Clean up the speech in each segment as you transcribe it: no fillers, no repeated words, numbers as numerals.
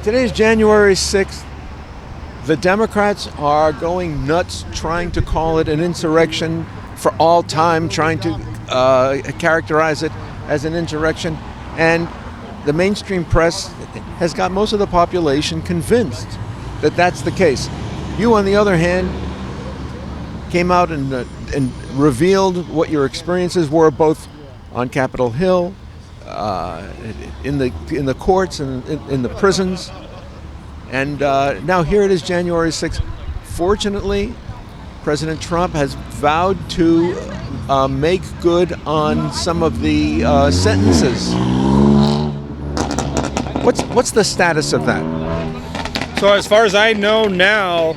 Today's January 6th. The Democrats are going nuts trying to call it an insurrection for all time, trying to characterize it as an insurrection. And the mainstream press has got most of the population convinced that that's the case. You, on the other hand, came out and revealed what your experiences were, both on Capitol Hill, in the courts and in the prisons. And now here it is, January 6th. Fortunately, President Trump has vowed to make good on some of the sentences. What's the status of that? So as far as I know now,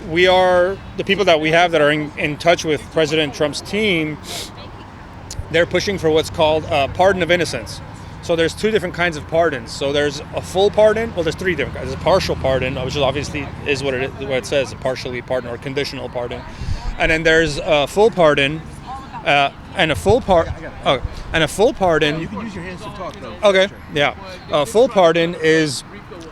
we are, the people that we have that are in touch with President Trump's team, they're pushing for what's called a pardon of innocence. So there's two different kinds of pardons. So there's a full pardon. Well, there's three different kinds. There's a partial pardon, which is obviously is what it says, a partially pardon or conditional pardon. And then there's a full pardon, and a full pardon. You can use your hands to talk, though. Okay, yeah. A full pardon is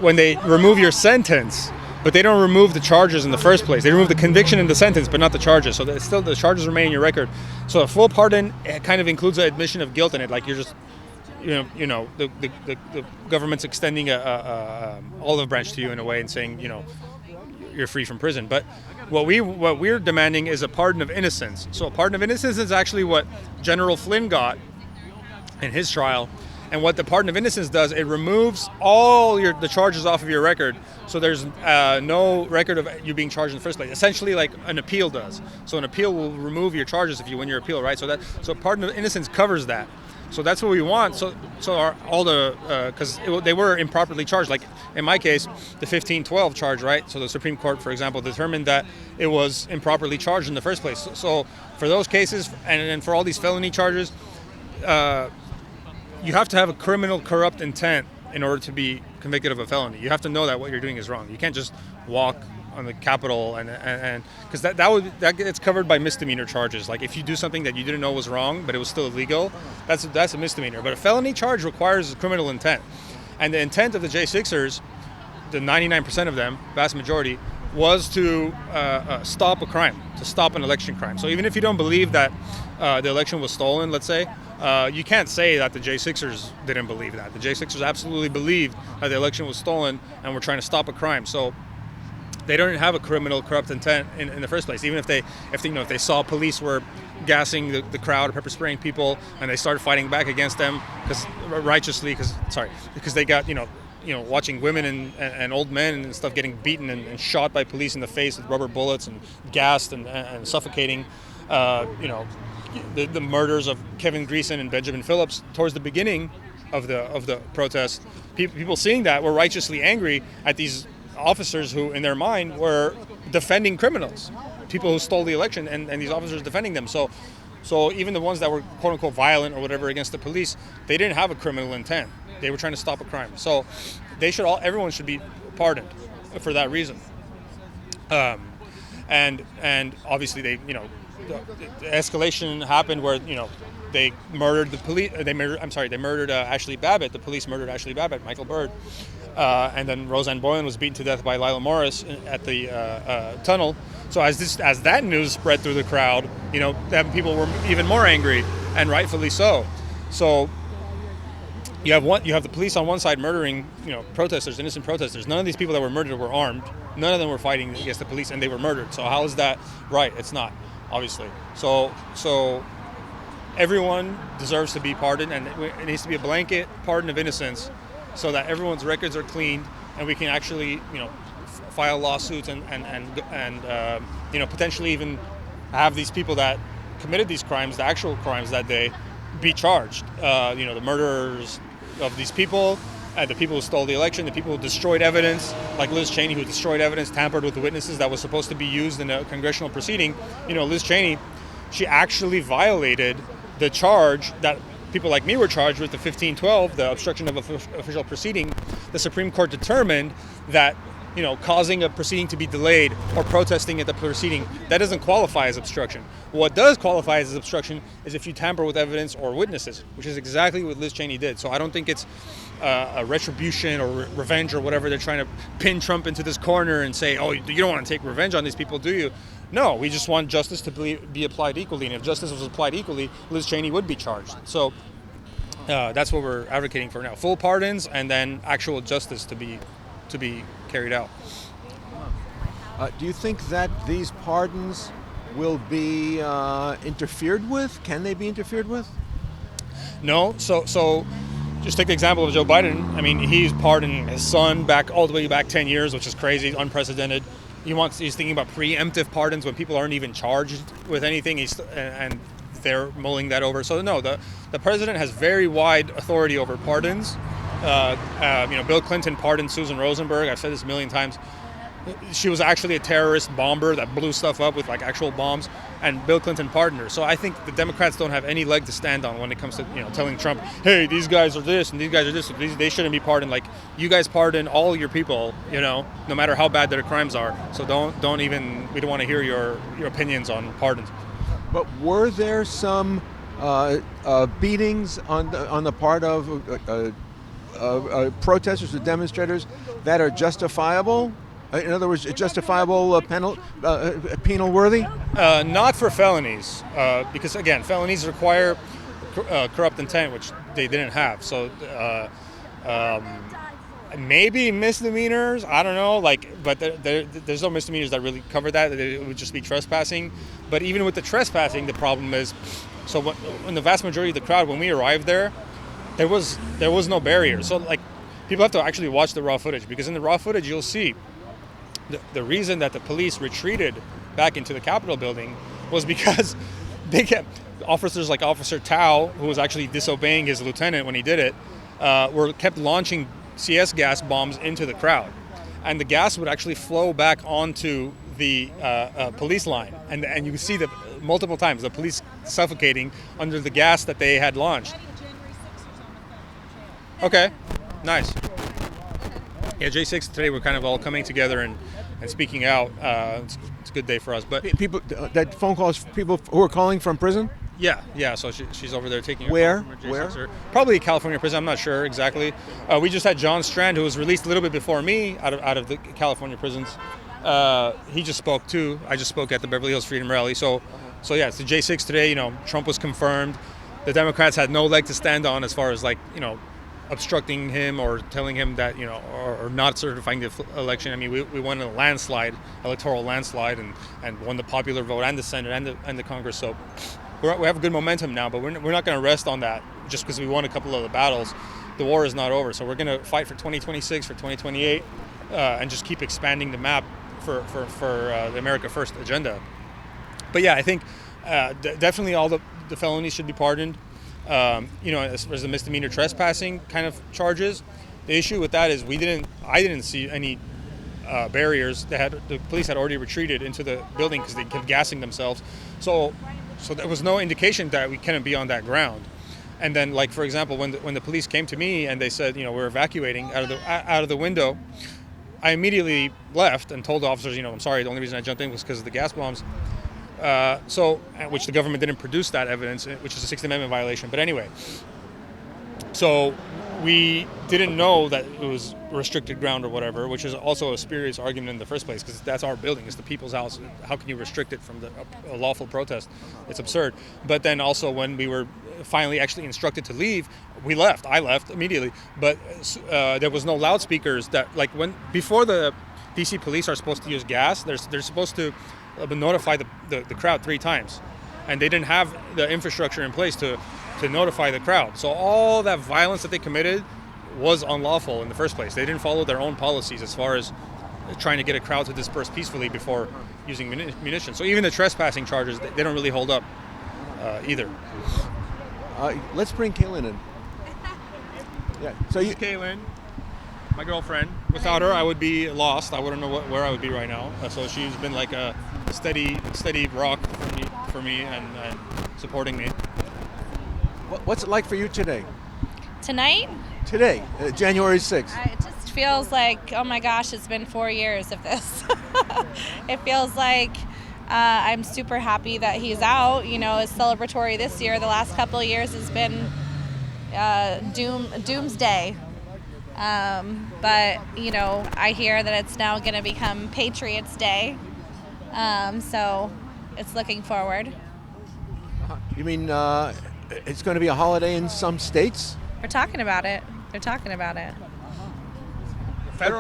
when they remove your sentence, but they don't remove the charges in the first place. They remove the conviction and the sentence, but not the charges. So that still the charges remain in your record. So a full pardon kind of includes an admission of guilt in it, like you're just. The government's extending a olive branch to you in a way and saying, you're free from prison. But what we're demanding is a pardon of innocence. So a pardon of innocence is actually what General Flynn got in his trial. And what the pardon of innocence does, it removes all the charges off of your record. So there's no record of you being charged in the first place. Essentially, like an appeal does. So an appeal will remove your charges if you win your appeal, right? So pardon of innocence covers that. So that's what we want. Because they were improperly charged. Like in my case, the 1512 charge, right? So the Supreme Court, for example, determined that it was improperly charged in the first place. So for those cases, and for all these felony charges, you have to have a criminal corrupt intent in order to be convicted of a felony. You have to know that what you're doing is wrong. You can't just walk on the Capitol and because that gets covered by misdemeanor charges. Like if you do something that you didn't know was wrong but it was still illegal, that's a misdemeanor. But a felony charge requires criminal intent, and the intent of the J6ers, the 99% of them, vast majority, was to stop a crime, to stop an election crime. So even if you don't believe that the election was stolen, let's say, you can't say that the J6ers didn't believe that. The J6ers absolutely believed that the election was stolen and were trying to stop a crime. So they don't have a criminal corrupt intent in the first place. Even if they saw police were gassing the crowd or pepper spraying people and they started fighting back against them because they got watching women and old men and stuff getting beaten and shot by police in the face with rubber bullets and gassed and suffocating. The murders of Kevin Greeson and Benjamin Phillips towards the beginning of the protest. People seeing that were righteously angry at these officers who, in their mind, were defending criminals, people who stole the election, and these officers defending them. So even the ones that were quote unquote violent or whatever against the police, they didn't have a criminal intent. They were trying to stop a crime. So everyone should be pardoned for that reason. And obviously the escalation happened where they murdered the police. They murdered Ashley Babbitt. The police murdered Ashley Babbitt, Michael Byrd. And then Roseanne Boylan was beaten to death by Lila Morris at the tunnel. So as that news spread through the crowd, then people were even more angry, and rightfully so. So you have the police on one side murdering protesters, innocent protesters. None of these people that were murdered were armed. None of them were fighting against the police, and they were murdered. So how is that right? It's not, obviously. So everyone deserves to be pardoned, and it needs to be a blanket pardon of innocence, so that everyone's records are cleaned and we can actually, file lawsuits and potentially even have these people that committed these crimes, the actual crimes that day, be charged. The murderers of these people, the people who stole the election, the people who destroyed evidence, like Liz Cheney, who destroyed evidence, tampered with the witnesses that was supposed to be used in a congressional proceeding. Liz Cheney, she actually violated the charge that people like me were charged with, the 1512, the obstruction of official proceeding. The Supreme Court determined that causing a proceeding to be delayed or protesting at the proceeding, that doesn't qualify as obstruction. What does qualify as obstruction is if you tamper with evidence or witnesses, which is exactly what Liz Cheney did. So I don't think it's a retribution or revenge or whatever. They're trying to pin Trump into this corner and say, oh, you don't want to take revenge on these people, do you? No, we just want justice to be applied equally. And if justice was applied equally, Liz Cheney would be charged. So that's what we're advocating for now. Full pardons and then actual justice to be carried out. Do you think that these pardons will be interfered with? Can they be interfered with? No. So just take the example of Joe Biden. I mean, he's pardoning his son all the way back 10 years, which is crazy, unprecedented. He's thinking about preemptive pardons when people aren't even charged with anything. And they're mulling that over. So no, the president has very wide authority over pardons. Bill Clinton pardoned Susan Rosenberg. I've said this a million times. She was actually a terrorist bomber that blew stuff up with like actual bombs, and Bill Clinton pardoned her. So I think the Democrats don't have any leg to stand on when it comes to telling Trump, hey, these guys are this and these guys are this. They shouldn't be pardoned. Like, you guys pardon all your people, no matter how bad their crimes are. So we don't want to hear your opinions on pardons. But were there some beatings on the part of protesters or demonstrators that are justifiable? In other words, justifiable penal worthy? Not for felonies, because again, felonies require corrupt intent, which they didn't have. So maybe misdemeanors. I don't know. But there's no misdemeanors that really cover that. It would just be trespassing. But even with the trespassing, the problem is, so when the vast majority of the crowd, when we arrived there was no barrier. So people have to actually watch the raw footage, because in the raw footage you'll see the reason that the police retreated back into the Capitol building was because they kept officers like Officer Tao, who was actually disobeying his lieutenant when he did it, kept launching CS gas bombs into the crowd, and the gas would actually flow back onto the police line, and you can see that multiple times the police suffocating under the gas that they had launched. Okay, nice. Yeah, J6 today we're kind of all coming together and speaking out. It's a good day for us. But people, that phone call is people who are calling from prison? Yeah. So she's over there taking her Where? phone from J6. Probably California prison. I'm not sure exactly. We just had John Strand, who was released a little bit before me out of the California prisons. He just spoke too. I just spoke at the Beverly Hills Freedom Rally. So yeah, it's the J6 today. Trump was confirmed. The Democrats had no leg to stand on as far as obstructing him or telling him that or not certifying the election. I mean, we won a electoral landslide, and won the popular vote and the Senate and the Congress. So we have a good momentum now, but we're not going to rest on that just because we won a couple of the battles. The war is not over, so we're going to fight for 2026, for 2028, and just keep expanding the map for the America First agenda. But yeah, I think definitely all the felonies should be pardoned. As far as the misdemeanor trespassing kind of charges, the issue with that is I didn't see any barriers. The police had already retreated into the building because they kept gassing themselves. So there was no indication that we couldn't be on that ground. And then, for example, when the police came to me and they said, we're evacuating out of the window, I immediately left and told the officers, I'm sorry, the only reason I jumped in was because of the gas bombs. Which the government didn't produce that evidence, which is a Sixth Amendment violation. But anyway, so we didn't know that it was restricted ground or whatever, which is also a spurious argument in the first place, because that's our building, it's the people's house. How can you restrict it from a lawful protest? It's absurd. But then also when we were finally actually instructed to leave, we left. I left immediately. But there was no loudspeakers that, before the DC police are supposed to use gas, they're supposed to notify the crowd 3 times, and they didn't have the infrastructure in place to notify the crowd. So all that violence that they committed was unlawful in the first place. They didn't follow their own policies as far as trying to get a crowd to disperse peacefully before using munitions. So even the trespassing charges, they don't really hold up either. Let's bring Kaylin in. Yeah. So this is Kaylin, my girlfriend. Without her, I would be lost. I wouldn't know where I would be right now. So she's been like a steady rock for me and supporting me. What's it like for you today? Tonight? Today, January 6th. Just feels like, oh my gosh, it's been 4 years of this. It feels like I'm super happy that he's out. It's celebratory this year. The last couple of years has been doomsday. But I hear that it's now going to become Patriots Day. So it's looking forward. You mean it's going to be a holiday in some states? They're talking about it. It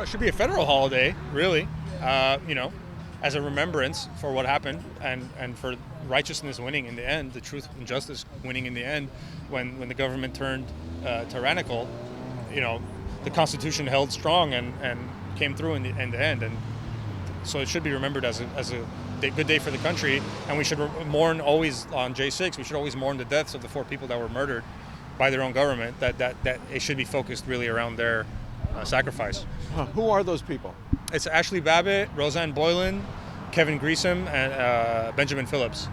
should be a federal holiday, really. As a remembrance for what happened and for righteousness winning in the end, the truth and justice winning in the end, when the government turned tyrannical. The Constitution held strong and came through in the end, and so it should be remembered as a good day for the country. And we should mourn always on J6. We should always mourn the deaths of the 4 people that were murdered by their own government. That it should be focused really around their sacrifice. Who are those people? It's Ashley Babbitt, Roseanne Boylan, Kevin Greesham, and Benjamin Phillips.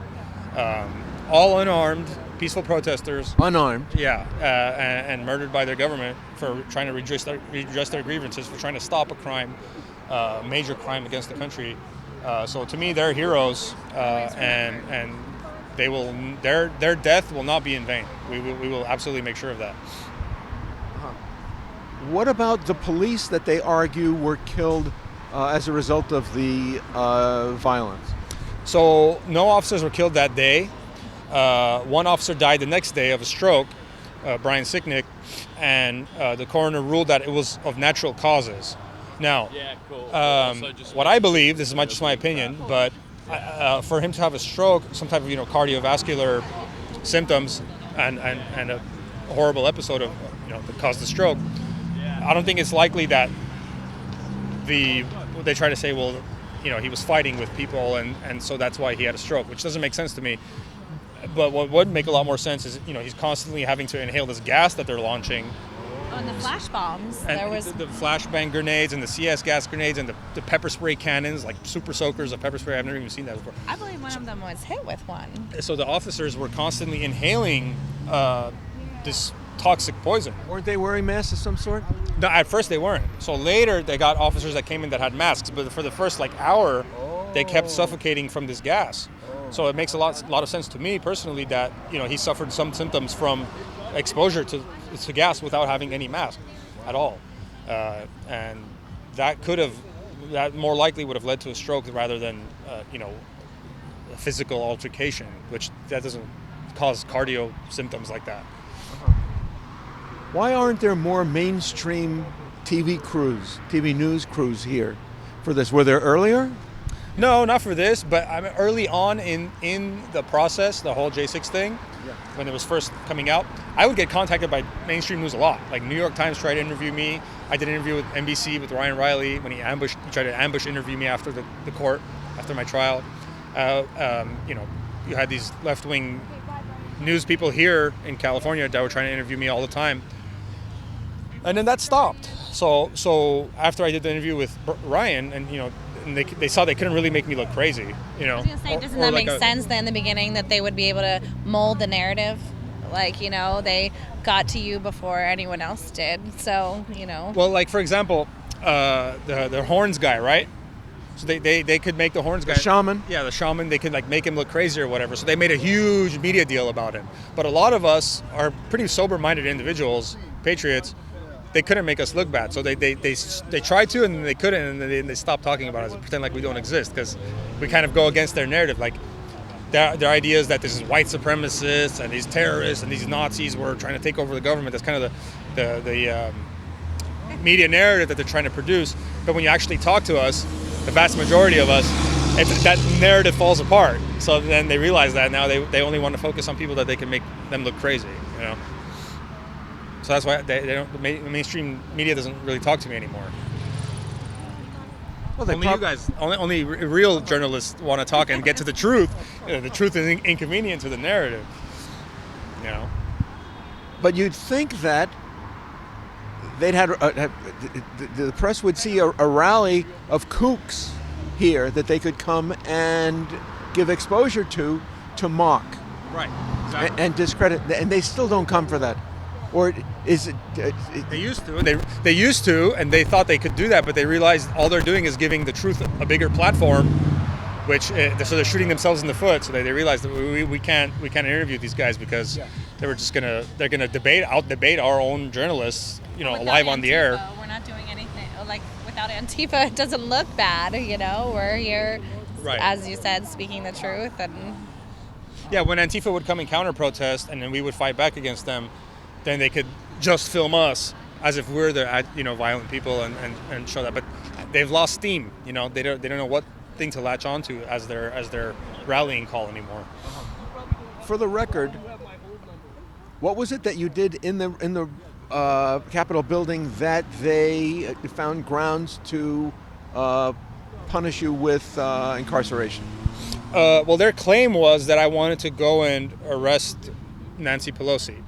All unarmed, peaceful protesters. Unarmed? Yeah, and murdered by their government for trying to redress their grievances, for trying to stop a crime, major crime against the country. So to me, they're heroes, and their death will not be in vain. We will absolutely make sure of that. What about the police that they argue were killed as a result of the violence? So no officers were killed that day. One officer died the next day of a stroke, Brian Sicknick, and the coroner ruled that it was of natural causes. Now, what I believe, this is just my opinion, but for him to have a stroke, some type of cardiovascular symptoms, and a horrible episode of that caused the stroke, I don't think it's likely that they try to say, well, he was fighting with people and so that's why he had a stroke, which doesn't make sense to me. But what would make a lot more sense is, he's constantly having to inhale this gas that they're launching. On the flash bombs, and there was the flashbang grenades and the CS gas grenades and the pepper spray cannons, like super soakers of pepper spray. I've never even seen that before. I believe one of them was hit with one. So the officers were constantly inhaling this toxic poison. Weren't they wearing masks of some sort? No, at first they weren't. So later they got officers that came in that had masks, but for the first hour, they kept suffocating from this gas. So it makes a lot of sense to me personally that he suffered some symptoms from exposure to gas without having any mask at all, and that more likely would have led to a stroke rather than a physical altercation, which that doesn't cause cardio symptoms like that. Why aren't there more mainstream TV news crews here for this? Were there earlier? No, not for this, but early on in the process, the whole J6 thing, when it was first coming out, I would get contacted by mainstream news a lot. Like New York Times tried to interview me. I did an interview with NBC with Ryan Riley when he tried to ambush interview me after the court, after my trial. You had these left-wing news people here in California that were trying to interview me all the time. And then that stopped. So after I did the interview with Ryan, and they saw they couldn't really make me look crazy. I was gonna say, doesn't that make sense then in the beginning that they would be able to mold the narrative? They got to you before anyone else did. So Well, for example, the horns guy, right? So they could make the horns guy. The shaman? Yeah, the shaman. They could make him look crazy or whatever. So they made a huge media deal about him. But a lot of us are pretty sober-minded individuals, patriots. They couldn't make us look bad, so they tried to, and then they couldn't, and then they stopped talking about us and pretend like we don't exist, because we kind of go against their narrative. Their idea is that this is white supremacists and these terrorists and these Nazis were trying to take over the government. That's kind of the media narrative that they're trying to produce. But when you actually talk to us, the vast majority of us, that narrative falls apart. So then they realize that now they only want to focus on people that they can make them look crazy. So that's why the mainstream media doesn't really talk to me anymore. Well, only you guys, only real journalists want to talk and get to the truth. The truth is inconvenient to the narrative. But you'd think that they'd the press would see a rally of kooks here that they could come and give exposure to mock. Right. Exactly. And discredit, and they still don't come for that. or is it? They used to. They used to, and they thought they could do that, but they realized all they're doing is giving the truth a bigger platform, which so they're shooting themselves in the foot. So they realized that we can't interview these guys because they're gonna out debate our own journalists, Without live on the air. We're not doing anything like without Antifa. It doesn't look bad. We're here, Right. as you said, speaking the truth and. Yeah, when Antifa would come and counter-protest, and then we would fight back against them, then they could just film us as if we're the violent people and show that. But they've lost steam. They don't know what thing to latch onto as their rallying call anymore. For the record, what was it that you did in the Capitol building that they found grounds to punish you with incarceration? Well, their claim was that I wanted to go and arrest Nancy Pelosi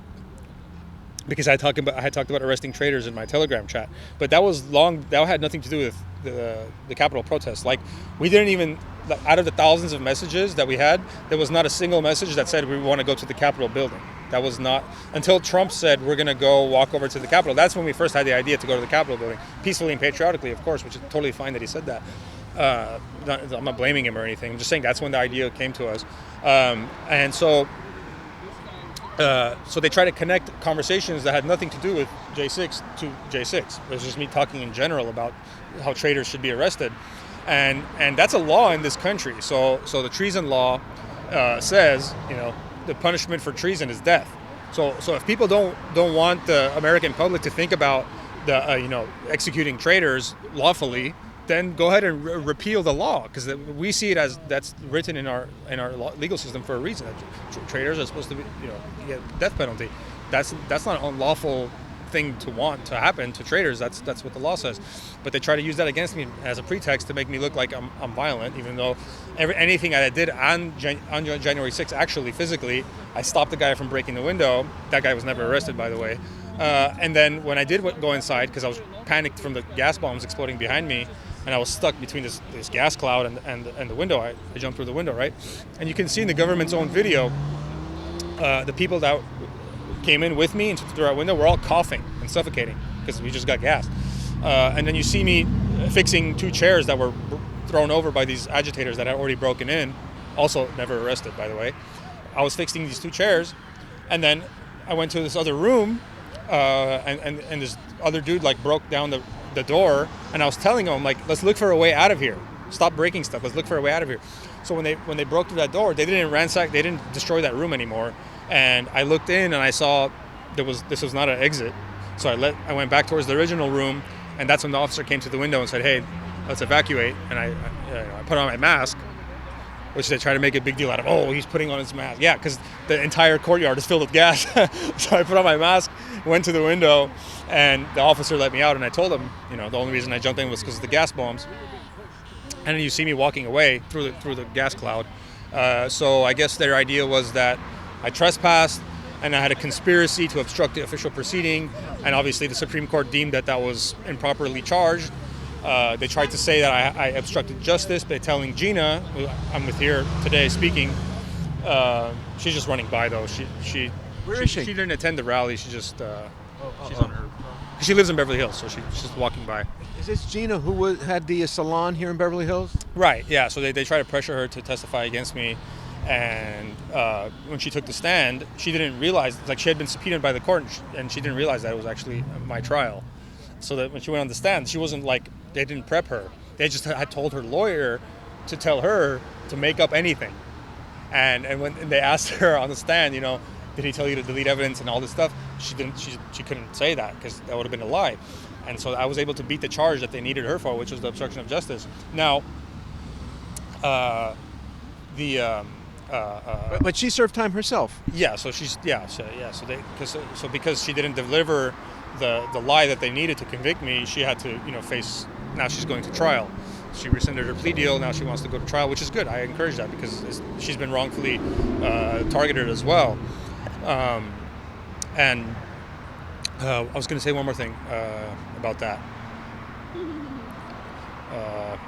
because I had talked about arresting traitors in my Telegram chat, but that had nothing to do with the Capitol protest. Like, we didn't even, out of the thousands of messages that we had, there was not a single message that said we want to go to the Capitol building. That was not until Trump said we're going to go walk over to the Capitol. That's when we first had the idea to go to the Capitol building, peacefully and patriotically, of course, which is totally fine that he said that. I'm not blaming him or anything. I'm just saying that's when the idea came to us, and so they try to connect conversations that had nothing to do with J6 to J6. It was just me talking in general about how traitors should be arrested, and that's a law in this country. So the treason law says the punishment for treason is death. So if people don't want the American public to think about the executing traitors lawfully, then go ahead and repeal the law, because we see it as that's written in our legal system for a reason. Traitors are supposed to be get death penalty. That's not an unlawful thing to want to happen to traitors. That's what the law says. But they try to use that against me as a pretext to make me look like I'm violent, even though anything I did on January 6th, actually physically, I stopped the guy from breaking the window. That guy was never arrested, by the way. And then when I did go inside, because I was panicked from the gas bombs exploding behind me, and I was stuck between this gas cloud and the window. I jumped through the window, right? And you can see in the government's own video, the people that came in with me into through our window were all coughing and suffocating because we just got gassed. And then you see me fixing two chairs that were thrown over by these agitators that had already broken in, also never arrested, by the way. I was fixing these two chairs, and then I went to this other room, and this other dude broke down the door, and I was telling him, let's look for a way out of here. Stop breaking stuff. Let's look for a way out of here. So when they broke through that door, they didn't destroy that room anymore. And I looked in and I saw this was not an exit. So I went back towards the original room, and that's when the officer came to the window and said, "Hey, let's evacuate." And I put on my mask, which they try to make a big deal out of. Oh, he's putting on his mask. Yeah, because the entire courtyard is filled with gas. So I put on my mask, went to the window, and the officer let me out. And I told him, the only reason I jumped in was because of the gas bombs. And then you see me walking away through the gas cloud. So I guess their idea was that I trespassed, and I had a conspiracy to obstruct the official proceeding. And obviously the Supreme Court deemed that was improperly charged. They tried to say that I obstructed justice by telling Gina, who I'm with here today speaking. She's just running by, though. Where is she? She didn't attend the rally. She just she's on her. She lives in Beverly Hills, so she's just walking by. Is this Gina who had the salon here in Beverly Hills? Right. Yeah. So they try to pressure her to testify against me, and when she took the stand, she didn't realize she had been subpoenaed by the court, and she didn't realize that it was actually my trial. So that when she went on the stand, she wasn't they didn't prep her. They just had told her lawyer to tell her to make up anything. And when they asked her on the stand, did he tell you to delete evidence and all this stuff? She didn't. She couldn't say that because that would have been a lie. And so I was able to beat the charge that they needed her for, which was the obstruction of justice. Now, But she served time herself. Yeah. So because she didn't deliver the lie that they needed to convict me, she had to face. Now she's going to trial. She rescinded her plea deal. Now she wants to go to trial, which is good. I encourage that because she's been wrongfully targeted as well. And I was going to say one more thing about that.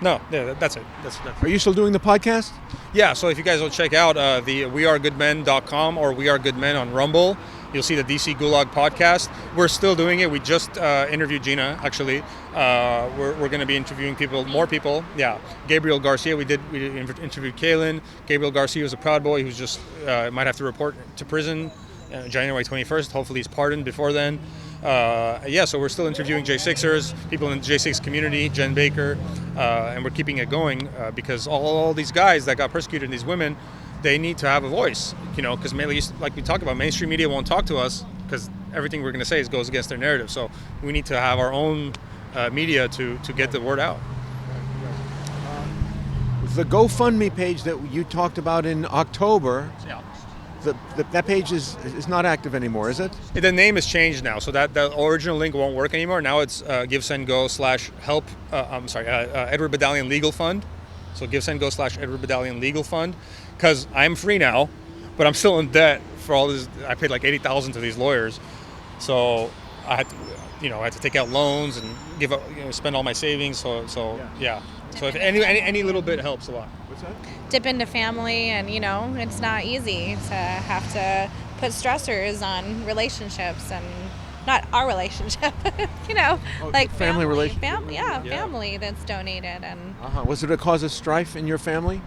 No, yeah, that's it. That's Are you still doing the podcast? Yeah, so if you guys will check out the wearegoodmen.com or We Are Good Men on Rumble, You'll see the DC Gulag podcast. We're still doing it. We just interviewed Gina, actually. We're going to be interviewing more people. Yeah, Gabriel Garcia. We interviewed Kalen. Gabriel Garcia was a Proud Boy who's just might have to report to prison January 21st. Hopefully he's pardoned before then. So we're still interviewing J6ers, people in the J6 community, Jen Baker, and we're keeping it going because all these guys that got persecuted, these women, they need to have a voice, because mainly, like we talked about, mainstream media won't talk to us because everything we're going to say goes against their narrative. So we need to have our own media to get the word out. The GoFundMe page that you talked about in October, that page is not active anymore, is it? The name has changed now, so that the original link won't work anymore. Now it's GiveSendGo/help. Edward Badalian Legal Fund. So GiveSendGo/ Edward Badalian Legal Fund, because I'm free now, but I'm still in debt for all this. I paid like $80,000 to these lawyers, so I had to take out loans and give up, spend all my savings. So if any little bit helps a lot. What's that? Dip into family, and it's not easy to have to put stressors on relationships, and not our relationship, like family relationship. Family that's donated. And Was it a cause of strife in your family?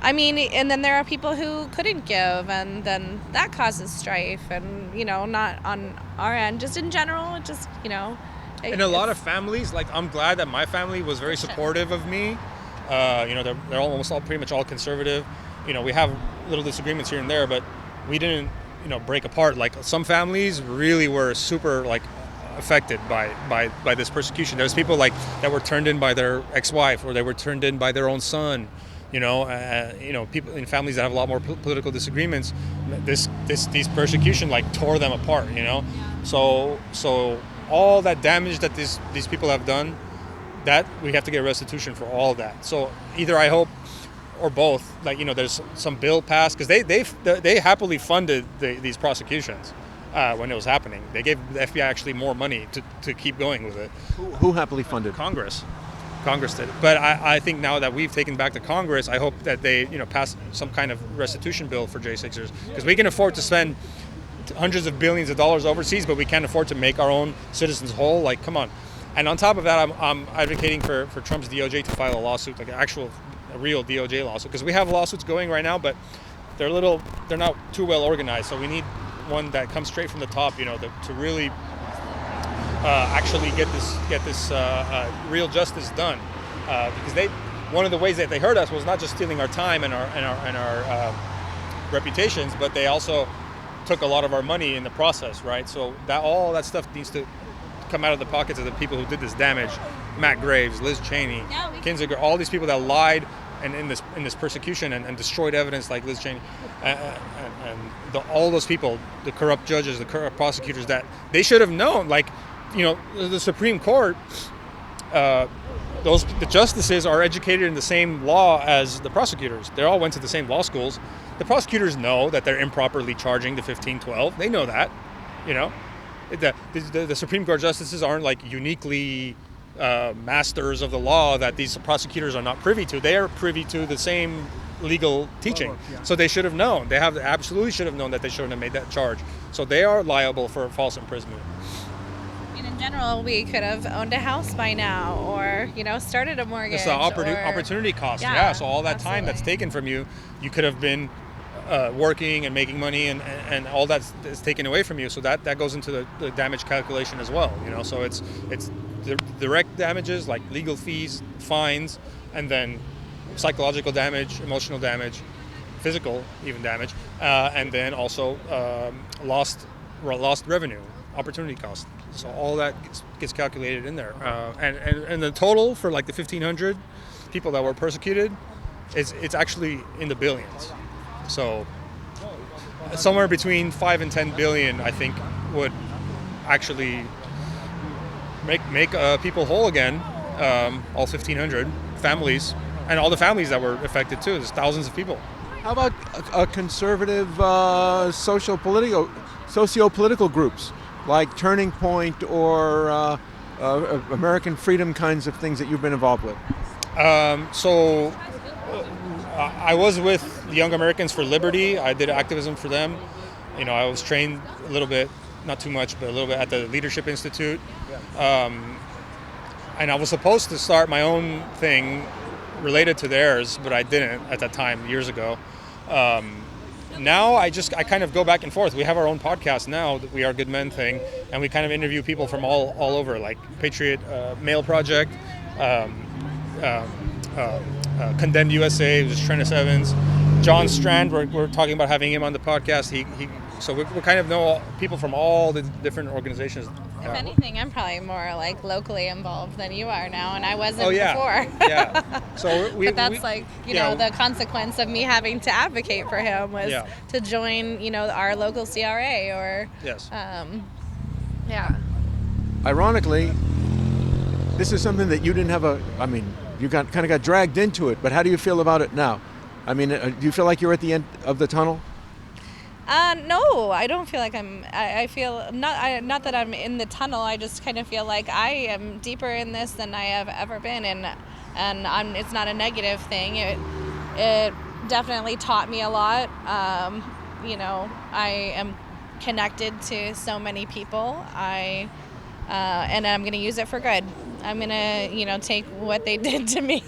I mean, and then there are people who couldn't give, and then that causes strife, and not on our end, just in general, In a lot of families, like I'm glad that my family was very supportive of me. They're almost all pretty much all conservative. We have little disagreements here and there, but we didn't, break apart. Like some families really were super affected by this persecution. There's people that were turned in by their ex-wife, or they were turned in by their own son. People in families that have a lot more political disagreements. These persecution tore them apart. So all that damage that these people have done, that we have to get restitution for all of that. So either I hope, or both. There's some bill passed, because they happily funded these prosecutions when it was happening. They gave the FBI actually more money to keep going with it. Who happily funded? Congress did. But I think now that we've taken back to Congress, I hope that they pass some kind of restitution bill for J6ers, because we can afford to spend hundreds of billions of dollars overseas, but we can't afford to make our own citizens whole. Come on. And on top of that, I'm advocating for Trump's DOJ to file a lawsuit, a real DOJ lawsuit, because we have lawsuits going right now, but they're not too well organized. So we need one that comes straight from the top, to really actually get this real justice done. Because one of the ways that they hurt us was not just stealing our time and our reputations, but they also took a lot of our money in the process, right? So all that stuff needs to come out of the pockets of the people who did this damage. Matt Graves, Liz Cheney, Kinzinger, all these people that lied and in this persecution and destroyed evidence, like Liz Cheney, all those people, the corrupt judges, the corrupt prosecutors, that they should have known. The Supreme Court, the justices are educated in the same law as the prosecutors. They all went to the same law schools. The prosecutors know that they're improperly charging the 1512. They know that, The Supreme Court justices aren't uniquely masters of the law that these prosecutors are not privy to. They are privy to the same legal teaching. So they should have known. They absolutely should have known that they shouldn't have made that charge. So they are liable for false imprisonment. And in general, we could have owned a house by now, or started a mortgage. It's the opportunity cost. Yeah. So all that time that's taken from you, you could have been working and making money, and all that is taken away from you. So that goes into the damage calculation as well. So it's the direct damages like legal fees, fines, and then psychological damage, emotional damage, physical even damage, and then also lost revenue, opportunity cost. So all that gets calculated in there, and the total for the 1,500 people that were persecuted, it's actually in the billions. So somewhere between 5 and 10 billion, I think, would actually make people whole again. All 1,500 families, and all the families that were affected too. There's thousands of people. How about a conservative socio-political groups like Turning Point or American Freedom kinds of things that you've been involved with? I was with the Young Americans for Liberty. I did activism for them. I was trained a little bit, not too much, but a little bit at the Leadership Institute. And I was supposed to start my own thing related to theirs, but I didn't at that time, years ago. Now I kind of go back and forth. We have our own podcast now, the We Are Good Men thing, and we kind of interview people from all over, like Patriot Mail Project, Condemned USA, which is Trennis Evans, John Strand. We're talking about having him on the podcast. So we kind of know people from all the different organizations. If anything, I'm probably more like locally involved than you are now, and I wasn't before. Yeah. So but that's the consequence of me having to advocate for him was to join, our local CRA or. Yes. Yeah. Ironically, this is something that you didn't have you kind of got dragged into it, but how do you feel about it now? I mean, do you feel like you're at the end of the tunnel? No, I don't feel like I feel not that I'm in the tunnel. I just kind of feel like I am deeper in this than I have ever been, and it's not a negative thing. It definitely taught me a lot. I am connected to so many people. And I'm going to use it for good. I'm going to, take what they did to me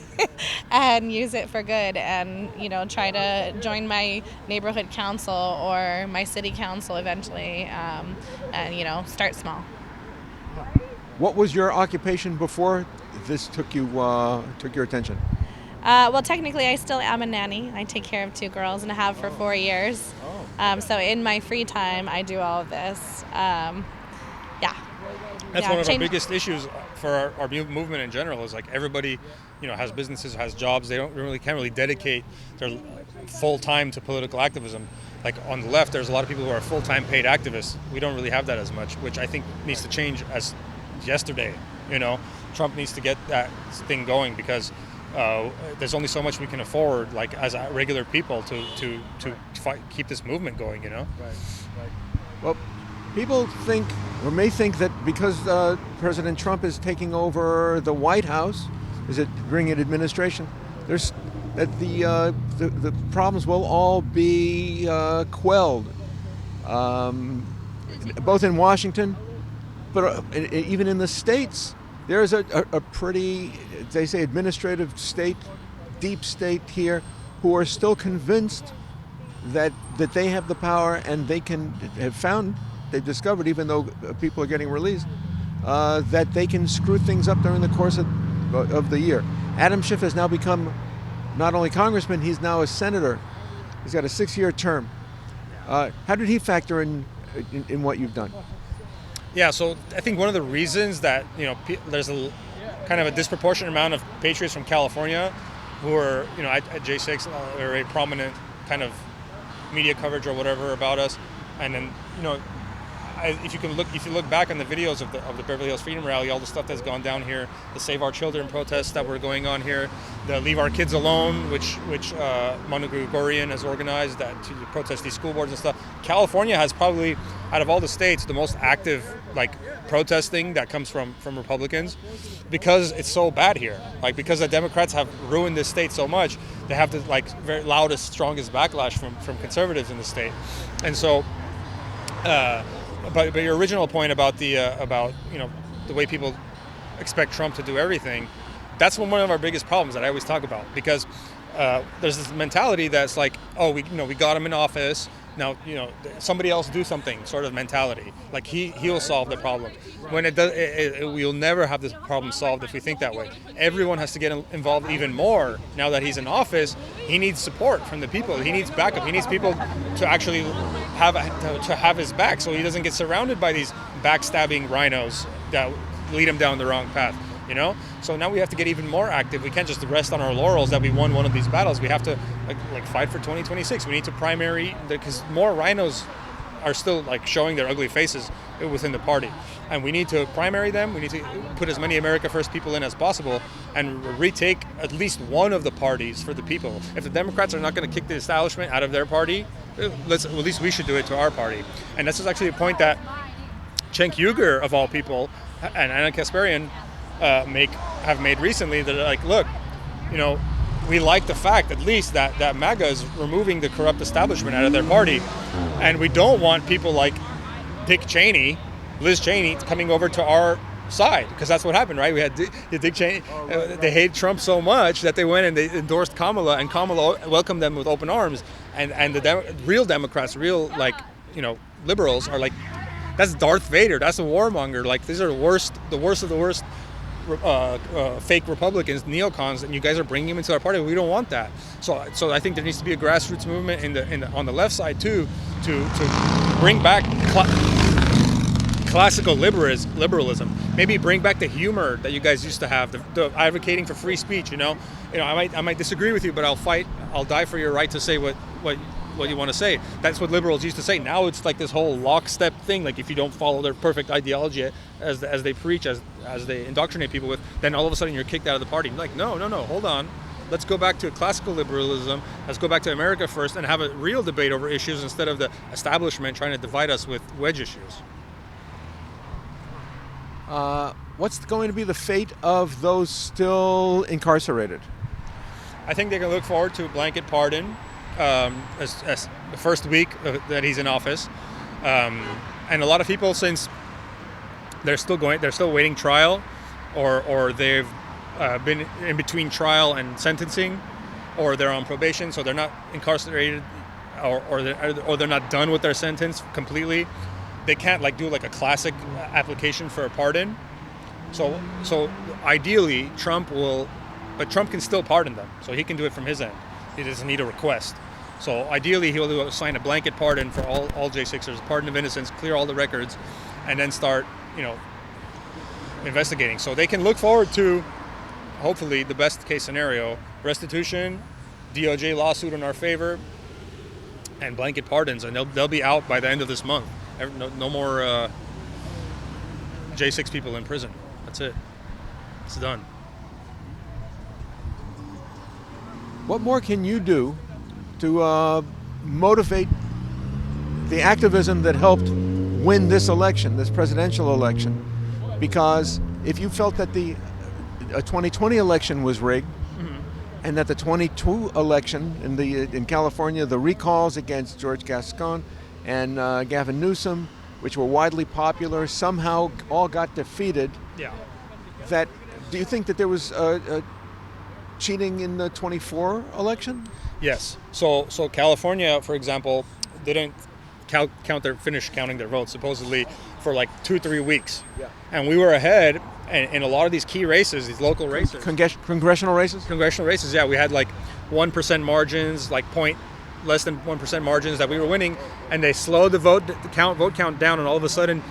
and use it for good and, try to join my neighborhood council or my city council eventually and, start small. What was your occupation before this took your attention? Well, technically, I still am a nanny. I take care of 2 girls and I have for 4 years. So in my free time, I do all of this. That's one of our biggest issues for our movement in general is like everybody, has businesses, has jobs. They can't really dedicate their full time to political activism. Like on the left, there's a lot of people who are full-time paid activists. We don't really have that as much, which I think needs to change as yesterday. Trump needs to get that thing going because there's only so much we can afford, like as regular people, to keep this movement going. Right. Well, people think or may think that because President Trump is taking over the White House, is it bringing administration? That the problems will all be quelled, both in Washington, but even in the states. There's a pretty, they say, administrative state, deep state here, who are still convinced that they have the power and they've discovered, even though people are getting released, that they can screw things up during the course of the year. Adam Schiff has now become not only congressman, he's now a senator. He's got a 6-year term. How did he factor in what you've done? Yeah, so I think one of the reasons that there's a kind of a disproportionate amount of patriots from California who are at J6 are very prominent kind of media coverage or whatever about us, and then if you look back on the videos of the Beverly Hills Freedom Rally, all the stuff that's gone down here, the Save Our Children protests that were going on here, the Leave Our Kids Alone, which Manu Gregorian has organized that to protest these school boards and stuff. California has probably, out of all the states, the most active protesting that comes from Republicans, because it's so bad here. Because the Democrats have ruined this state so much, they have the very loudest, strongest backlash from conservatives in the state, and so. But your original point about the way people expect Trump to do everything, that's one of our biggest problems that I always talk about, because there's this mentality that's like, oh, we got him in office, now somebody else do something sort of mentality, like he'll solve the problem. When we'll never have this problem solved if we think that way. Everyone has to get involved even more now that he's in office. He needs support from the people. He needs backup. He needs people to actually have his back, so he doesn't get surrounded by these backstabbing rhinos that lead him down the wrong path. So now we have to get even more active. We can't just rest on our laurels that we won one of these battles. We have to fight for 2026. We need to primary, because more rhinos are still showing their ugly faces within the party, and we need to primary them. We need to put as many America First people in as possible and retake at least one of the parties for the people. If the Democrats are not going to kick the establishment out of their party, at least we should do it to our party. And this is actually a point that Cenk Uygur, of all people, and Ana Kasparian have made recently, that look, we like the fact, at least, that MAGA is removing the corrupt establishment out of their party, and we don't want people like Dick Cheney, Liz Cheney, coming over to our side, because that's what happened, right? We had Dick Cheney. They hate Trump so much that they went and they endorsed Kamala, and Kamala welcomed them with open arms. And the real Democrats, real liberals are like, that's Darth Vader, that's a warmonger. Like, these are the worst of the worst fake Republicans, neocons, and you guys are bringing them into our party. We don't want that. So I think there needs to be a grassroots movement on the left side too, to bring back classical liberalism. Maybe bring back the humor that you guys used to have, the advocating for free speech. I might disagree with you, but I'll die for your right to say what you want to say. That's what liberals used to say. Now it's like this whole lockstep thing. Like, if you don't follow their perfect ideology as they preach, as they indoctrinate people with, then all of a sudden you're kicked out of the party. Like, no, hold on. Let's go back to classical liberalism. Let's go back to America first and have a real debate over issues instead of the establishment trying to divide us with wedge issues. What's going to be the fate of those still incarcerated? I think they can look forward to a blanket pardon as the first week that he's in office, and a lot of people, since they're still waiting trial, or they've been in between trial and sentencing, or they're on probation, so they're not incarcerated, or they're not done with their sentence completely. They can't do a classic application for a pardon. So ideally Trump can still pardon them. So he can do it from his end. He doesn't need a request. So ideally he'll sign a blanket pardon for all J6ers, pardon of innocence, clear all the records, and then start, investigating. So they can look forward to, hopefully, the best case scenario: restitution, DOJ lawsuit in our favor, and blanket pardons, and they'll be out by the end of this month. No more J6 people in prison. That's it. It's done. What more can you do to motivate the activism that helped win this election, this presidential election? Because if you felt that the 2020 election was rigged, mm-hmm. and that the 22 election in California, the recalls against George Gascon and Gavin Newsom, which were widely popular, somehow all got defeated. Yeah. Do you think that there was cheating in the 24 election? Yes. So California, for example, didn't finish counting their votes supposedly for 2-3 weeks. Yeah. And we were ahead in a lot of these key races, these local races. Congressional races? Congressional races, yeah. We had 1% margins, less than 1% margins that we were winning, and they slowed the vote count down, and all of a sudden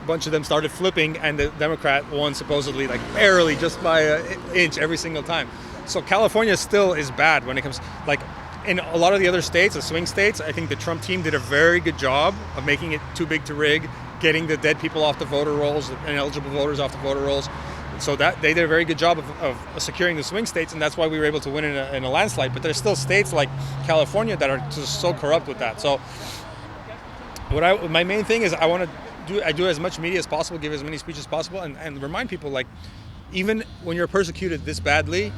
a bunch of them started flipping, and the Democrat won supposedly barely, just by an inch every single time. So California still is bad when it comes, in a lot of the other states, the swing states. I think the Trump team did a very good job of making it too big to rig, getting the dead people off the voter rolls, and ineligible voters off the voter rolls. So that they did a very good job of securing the swing states, and that's why we were able to win in a landslide. But there's still states like California that are just so corrupt with that. So my main thing is I do as much media as possible, give as many speeches as possible, and remind people, even when you're persecuted this badly,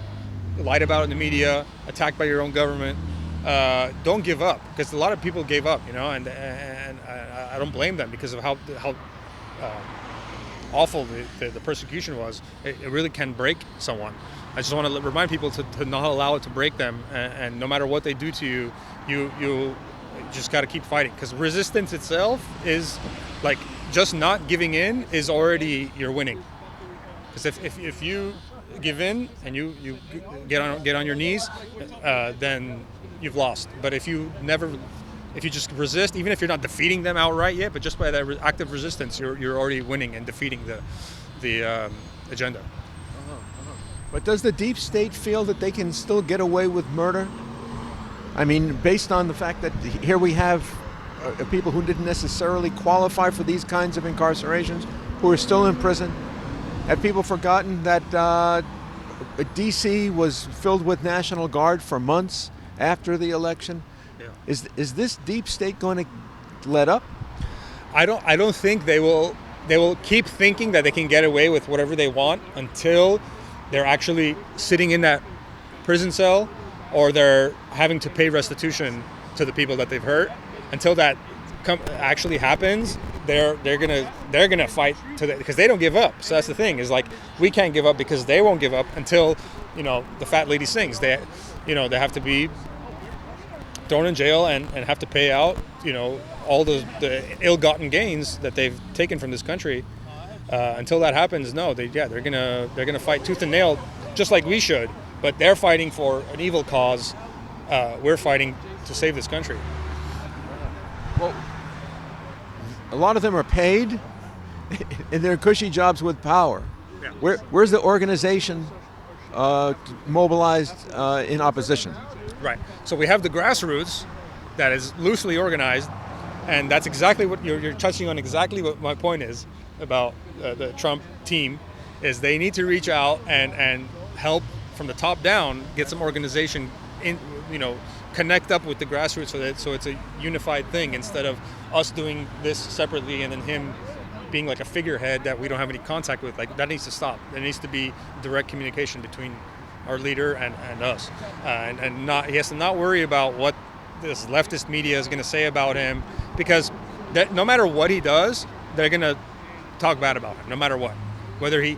lied about in the media, attacked by your own government, don't give up, because a lot of people gave up, and I don't blame them because of how awful the persecution was. It really can break someone. I just want to remind people to not allow it to break them, and no matter what they do to you, you just got to keep fighting, because resistance itself is just not giving in is already you're winning. Because if you give in and you get on your knees, then you've lost. But if you just resist, even if you're not defeating them outright yet, but just by that active resistance, you're already winning and defeating the agenda. But does the deep state feel that they can still get away with murder? I mean, based on the fact that here we have people who didn't necessarily qualify for these kinds of incarcerations, who are still in prison. Have people forgotten that D.C. was filled with National Guard for months after the election? Yeah. Is this deep state going to let up? I don't think they will. They will keep thinking that they can get away with whatever they want until they're actually sitting in that prison cell or they're having to pay restitution to the people that they've hurt. Until that actually happens, they're gonna fight because they don't give up. So that's the thing, is like, we can't give up because they won't give up until, the fat lady sings. They have to be thrown in jail and have to pay out, all the ill-gotten gains that they've taken from this country. Until that happens, no, they're gonna fight tooth and nail, just like we should. But they're fighting for an evil cause. We're fighting to save this country. Well, a lot of them are paid in their cushy jobs with power. Yeah. Where's the organization mobilized in opposition? Right. So we have the grassroots that is loosely organized, and that's exactly what you're touching on. Exactly what my point is about the Trump team, is they need to reach out and help from the top down, get some organization in, connect up with the grassroots so it's a unified thing, instead of us doing this separately and then him being like a figurehead that we don't have any contact with. Like, that needs to stop. There needs to be direct communication between our leader and us, and not, he has to not worry about what this leftist media is going to say about him, because no matter what he does, they're going to talk bad about him, no matter what. Whether he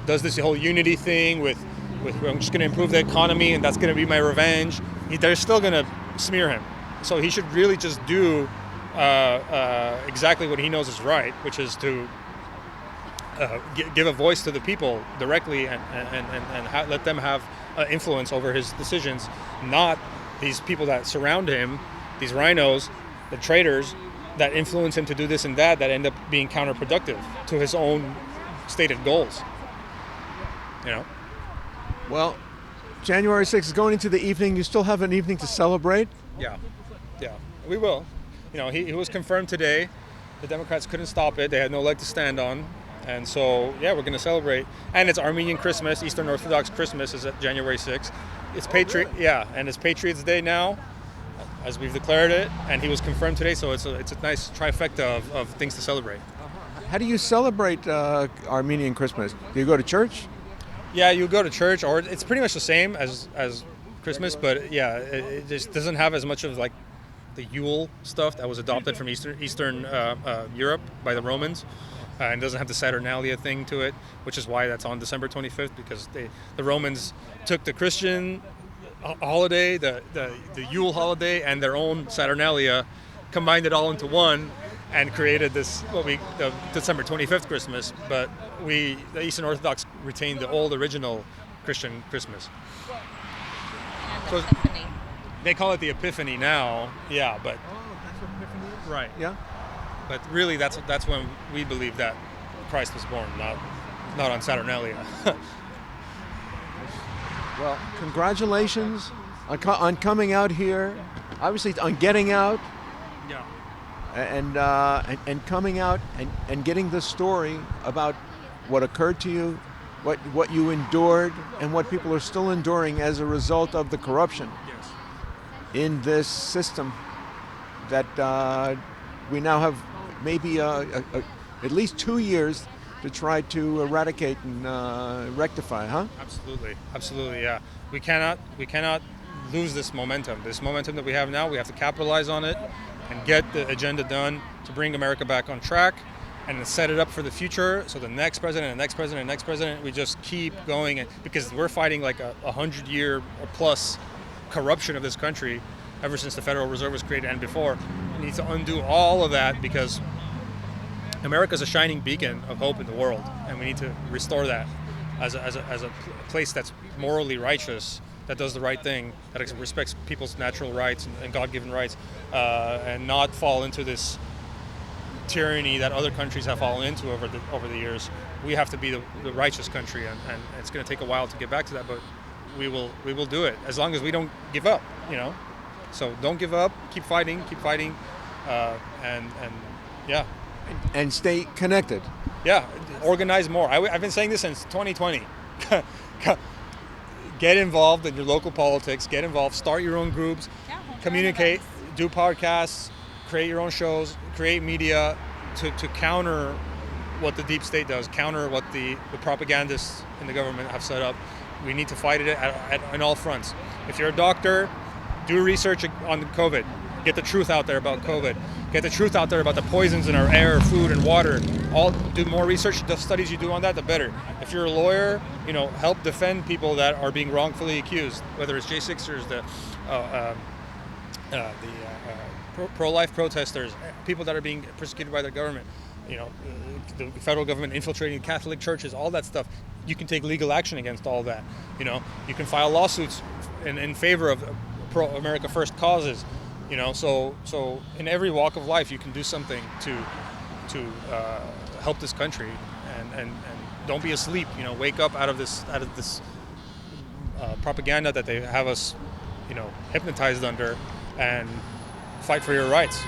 does this whole unity thing with I'm just going to improve the economy and that's going to be my revenge, they're still going to smear him. So he should really just do exactly what he knows is right, which is to give a voice to the people directly and let them have influence over his decisions, not these people that surround him, these rhinos, the traitors that influence him to do this and that end up being counterproductive to his own stated goals. Well, January 6th is going into the evening. You still have an evening to celebrate? Yeah, we will. He was confirmed today. The Democrats couldn't stop it. They had no leg to stand on. And so, we're going to celebrate. And it's Armenian Christmas. Eastern Orthodox Christmas is at January 6th. It's and it's Patriots Day now, as we've declared it. And he was confirmed today, so it's a nice trifecta of things to celebrate. How do you celebrate Armenian Christmas? Do you go to church? Yeah, you go to church, or it's pretty much the same as Christmas, but it just doesn't have as much of like the Yule stuff that was adopted from Eastern Europe by the Romans, and doesn't have the Saturnalia thing to it, which is why that's on December 25th, because the Romans took the Christian holiday, the Yule holiday, and their own Saturnalia, combined it all into one, and created this the December 25th Christmas. But the Eastern Orthodox retained the old original Christian Christmas. So they call it the Epiphany now, but that's what Epiphany is? right, Yeah. but really that's when we believe that Christ was born, not on Saturnalia. Well, congratulations on coming out here, obviously on getting out. Yeah. And coming out and getting the story about what occurred to you, what you endured, and what people are still enduring as a result of the corruption Yes. in this system that we now have maybe at least 2 years to try to eradicate and rectify, huh? Absolutely, yeah. We cannot lose this momentum. This momentum that we have now, we have to capitalize on it and get the agenda done to bring America back on track and set it up for the future. So the next president, and next president, and next president, we just keep going, because we're fighting like a 100-year or plus corruption of this country ever since the Federal Reserve was created and before. We need to undo all of that, because America's a shining beacon of hope in the world, and we need to restore that as a place that's morally righteous, that does the right thing, that respects people's natural rights and God-given rights, and not fall into this tyranny that other countries have fallen into over the years. We have to be the righteous country, and it's going to take a while to get back to that, but we will do it as long as we don't give up. So don't give up. Keep fighting. And yeah. And stay connected. Yeah, organize more. I've been saying this since 2020. Get involved in your local politics. Get involved. Start your own groups. Communicate. Do podcasts. Create your own shows. Create media to counter what the deep state does. Counter what the propagandists in the government have set up. We need to fight it on all fronts. If you're a doctor, do research on COVID. Get the truth out there about COVID. Get the truth out there about the poisons in our air, food, and water. Do more research. The studies you do on that, the better. If you're a lawyer, help defend people that are being wrongfully accused, whether it's J6ers, the pro-life protesters, people that are being persecuted by the government, the federal government infiltrating Catholic churches, all that stuff. You can take legal action against all that. You can file lawsuits in favor of pro-America First causes. So in every walk of life, you can do something to help this country, and don't be asleep. Wake up out of this propaganda that they have us, hypnotized under, and fight for your rights.